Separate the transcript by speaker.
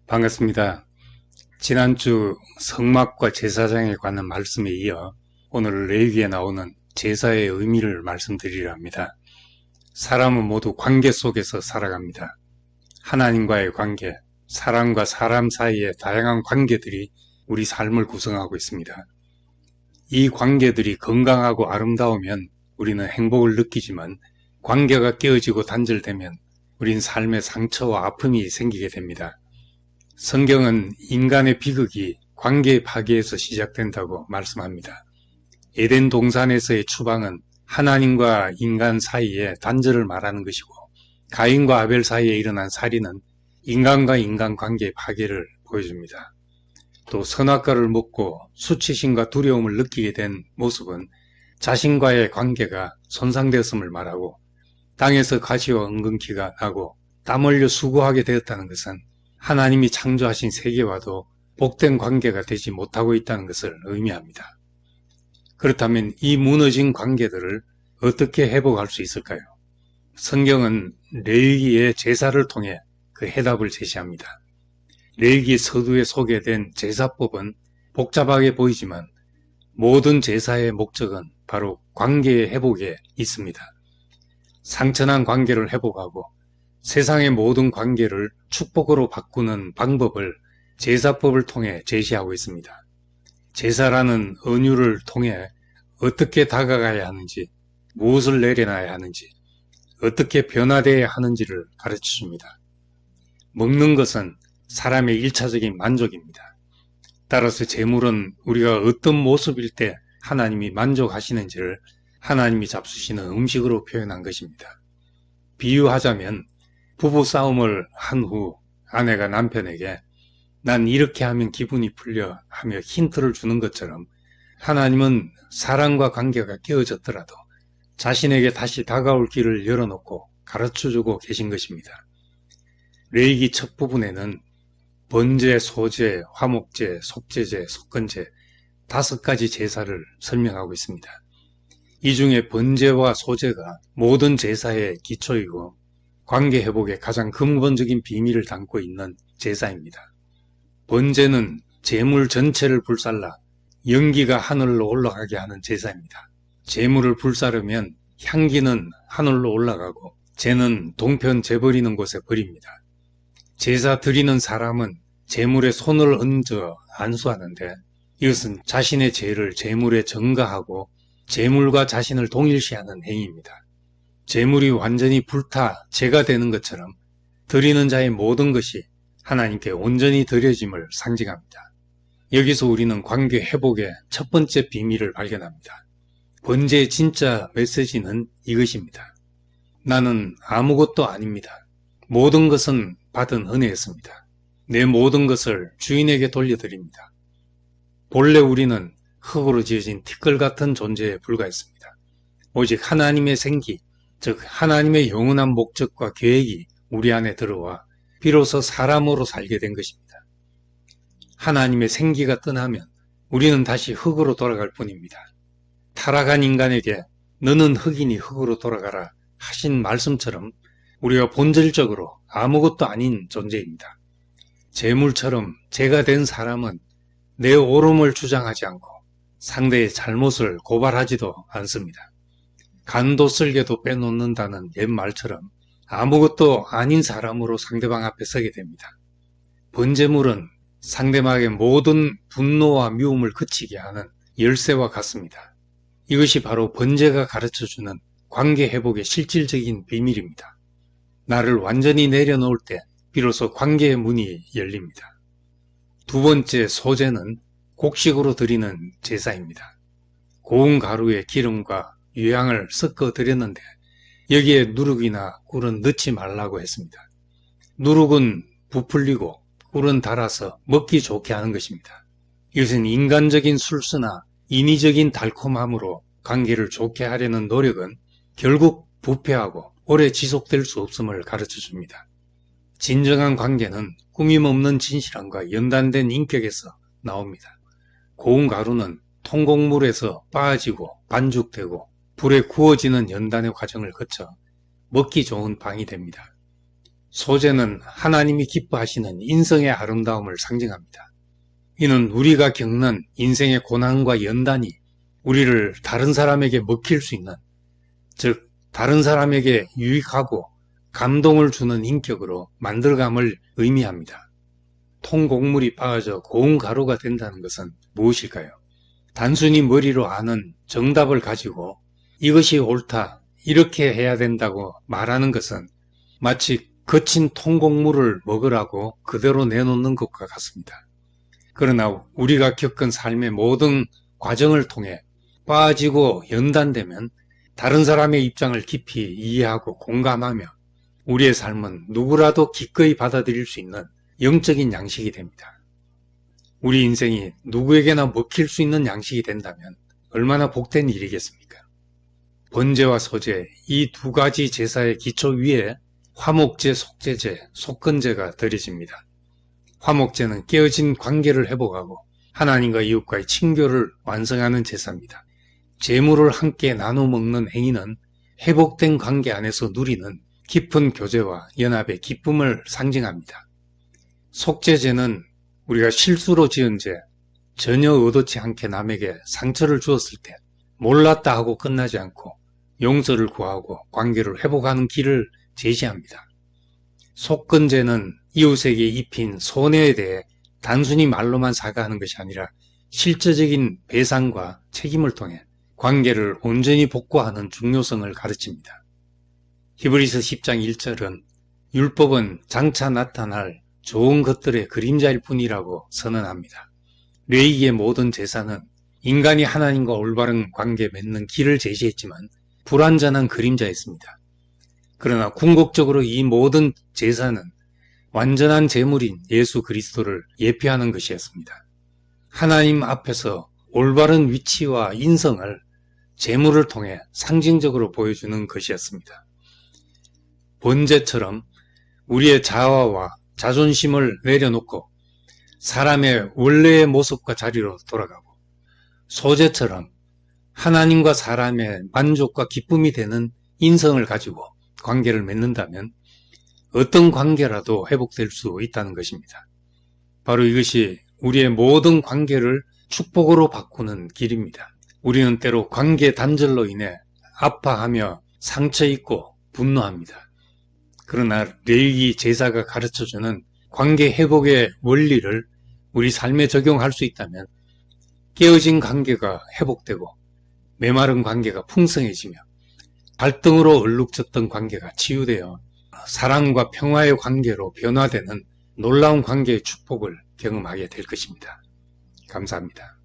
Speaker 1: 반갑습니다. 지난주 성막과 제사장에 관한 말씀에 이어 오늘 레위기에 나오는 제사의 의미를 말씀드리려 합니다. 사람은 모두 관계 속에서 살아갑니다. 하나님과의 관계, 사람과 사람 사이의 다양한 관계들이 우리 삶을 구성하고 있습니다. 이 관계들이 건강하고 아름다우면 우리는 행복을 느끼지만 관계가 깨어지고 단절되면 우린 삶의 상처와 아픔이 생기게 됩니다. 성경은 인간의 비극이 관계의 파괴에서 시작된다고 말씀합니다. 에덴 동산에서의 추방은 하나님과 인간 사이의 단절을 말하는 것이고, 가인과 아벨 사이에 일어난 살인은 인간과 인간 관계의 파괴를 보여줍니다. 또 선악과를 먹고 수치심과 두려움을 느끼게 된 모습은 자신과의 관계가 손상되었음을 말하고, 땅에서 가시와 은근키가 나고 땀 흘려 수고하게 되었다는 것은 하나님이 창조하신 세계와도 복된 관계가 되지 못하고 있다는 것을 의미합니다. 그렇다면 이 무너진 관계들을 어떻게 회복할 수 있을까요? 성경은 레위기의 제사를 통해 그 해답을 제시합니다. 레위기 서두에 소개된 제사법은 복잡하게 보이지만 모든 제사의 목적은 바로 관계의 회복에 있습니다. 상처난 관계를 회복하고 세상의 모든 관계를 축복으로 바꾸는 방법을 제사법을 통해 제시하고 있습니다. 제사라는 은유를 통해 어떻게 다가가야 하는지, 무엇을 내려놔야 하는지, 어떻게 변화되어야 하는지를 가르쳐 줍니다. 먹는 것은 사람의 일차적인 만족입니다. 따라서 제물은 우리가 어떤 모습일 때 하나님이 만족하시는지를 하나님이 잡수시는 음식으로 표현한 것입니다. 비유하자면 부부싸움을 한 후 아내가 남편에게 난 이렇게 하면 기분이 풀려 하며 힌트를 주는 것처럼 하나님은 사랑과 관계가 깨어졌더라도 자신에게 다시 다가올 길을 열어놓고 가르쳐주고 계신 것입니다. 레위기 첫 부분에는 번제, 소제, 화목제, 속제제, 속건제 5가지 제사를 설명하고 있습니다. 이 중에 번제와 소제가 모든 제사의 기초이고 관계 회복의 가장 근본적인 비밀을 담고 있는 제사입니다. 번제는 제물 전체를 불살라 연기가 하늘로 올라가게 하는 제사입니다. 제물을 불사르면 향기는 하늘로 올라가고 재는 동편 재버리는 곳에 버립니다. 제사 드리는 사람은 제물에 손을 얹어 안수하는데 이것은 자신의 죄를 제물에 전가하고 제물과 자신을 동일시하는 행위입니다. 제물이 완전히 불타 제가 되는 것처럼 드리는 자의 모든 것이 하나님께 온전히 드려짐을 상징합니다. 여기서 우리는 관계 회복의 첫 번째 비밀을 발견합니다. 번제의 진짜 메시지는 이것입니다. 나는 아무것도 아닙니다. 모든 것은 받은 은혜였습니다. 내 모든 것을 주인에게 돌려드립니다. 본래 우리는 흙으로 지어진 티끌 같은 존재에 불과했습니다. 오직 하나님의 생기, 즉 하나님의 영원한 목적과 계획이 우리 안에 들어와 비로소 사람으로 살게 된 것입니다. 하나님의 생기가 떠나면 우리는 다시 흙으로 돌아갈 뿐입니다. 타락한 인간에게 너는 흙이니 흙으로 돌아가라 하신 말씀처럼 우리가 본질적으로 아무것도 아닌 존재입니다. 재물처럼 죄가 된 사람은 내 옳음을 주장하지 않고 상대의 잘못을 고발하지도 않습니다. 간도 쓸개도 빼놓는다는 옛말처럼 아무것도 아닌 사람으로 상대방 앞에 서게 됩니다. 번제물은 상대방의 모든 분노와 미움을 그치게 하는 열쇠와 같습니다. 이것이 바로 번제가 가르쳐주는 관계 회복의 실질적인 비밀입니다. 나를 완전히 내려놓을 때 비로소 관계의 문이 열립니다. 두 번째 소제는 곡식으로 드리는 제사입니다. 고운 가루에 기름과 유향을 섞어 드렸는데 여기에 누룩이나 꿀은 넣지 말라고 했습니다. 누룩은 부풀리고 꿀은 달아서 먹기 좋게 하는 것입니다. 이것은 인간적인 술수나 인위적인 달콤함으로 관계를 좋게 하려는 노력은 결국 부패하고 오래 지속될 수 없음을 가르쳐 줍니다. 진정한 관계는 꾸밈없는 진실함과 연단된 인격에서 나옵니다. 고운 가루는 통곡물에서 빻아지고 반죽되고 불에 구워지는 연단의 과정을 거쳐 먹기 좋은 빵이 됩니다. 소재는 하나님이 기뻐하시는 인성의 아름다움을 상징합니다. 이는 우리가 겪는 인생의 고난과 연단이 우리를 다른 사람에게 먹힐 수 있는, 즉 다른 사람에게 유익하고 감동을 주는 인격으로 만들감을 의미합니다. 통곡물이 빻아져 고운 가루가 된다는 것은 무엇일까요? 단순히 머리로 아는 정답을 가지고 이것이 옳다, 이렇게 해야 된다고 말하는 것은 마치 거친 통곡물을 먹으라고 그대로 내놓는 것과 같습니다. 그러나 우리가 겪은 삶의 모든 과정을 통해 빠지고 연단되면 다른 사람의 입장을 깊이 이해하고 공감하며 우리의 삶은 누구라도 기꺼이 받아들일 수 있는 영적인 양식이 됩니다. 우리 인생이 누구에게나 먹힐 수 있는 양식이 된다면 얼마나 복된 일이겠습니까? 번제와 소제, 이 두 가지 제사의 기초 위에 화목제, 속죄제, 속건제가 드려집니다. 화목제는 깨어진 관계를 회복하고 하나님과 이웃과의 친교를 완성하는 제사입니다. 제물을 함께 나눠 먹는 행위는 회복된 관계 안에서 누리는 깊은 교제와 연합의 기쁨을 상징합니다. 속죄제는 우리가 실수로 지은 죄, 전혀 의도치 않게 남에게 상처를 주었을 때 몰랐다 하고 끝나지 않고 용서를 구하고 관계를 회복하는 길을 제시합니다. 속건제는 이웃에게 입힌 손해에 대해 단순히 말로만 사과하는 것이 아니라 실제적인 배상과 책임을 통해 관계를 온전히 복구하는 중요성을 가르칩니다. 히브리서 10장 1절은 율법은 장차 나타날 좋은 것들의 그림자일 뿐이라고 선언합니다. 레위기의 모든 제사는 인간이 하나님과 올바른 관계 맺는 길을 제시했지만 불완전한 그림자였습니다. 그러나 궁극적으로 이 모든 제사는 완전한 제물인 예수 그리스도를 예표하는 것이었습니다. 하나님 앞에서 올바른 위치와 인성을 제물을 통해 상징적으로 보여주는 것이었습니다. 번제처럼 우리의 자아와 자존심을 내려놓고 사람의 원래의 모습과 자리로 돌아가고, 소제처럼 하나님과 사람의 만족과 기쁨이 되는 인성을 가지고 관계를 맺는다면 어떤 관계라도 회복될 수 있다는 것입니다. 바로 이것이 우리의 모든 관계를 축복으로 바꾸는 길입니다. 우리는 때로 관계 단절로 인해 아파하며 상처 입고 분노합니다. 그러나 레위기 제사가 가르쳐주는 관계 회복의 원리를 우리 삶에 적용할 수 있다면 깨어진 관계가 회복되고 메마른 관계가 풍성해지며 갈등으로 얼룩졌던 관계가 치유되어 사랑과 평화의 관계로 변화되는 놀라운 관계의 축복을 경험하게 될 것입니다. 감사합니다.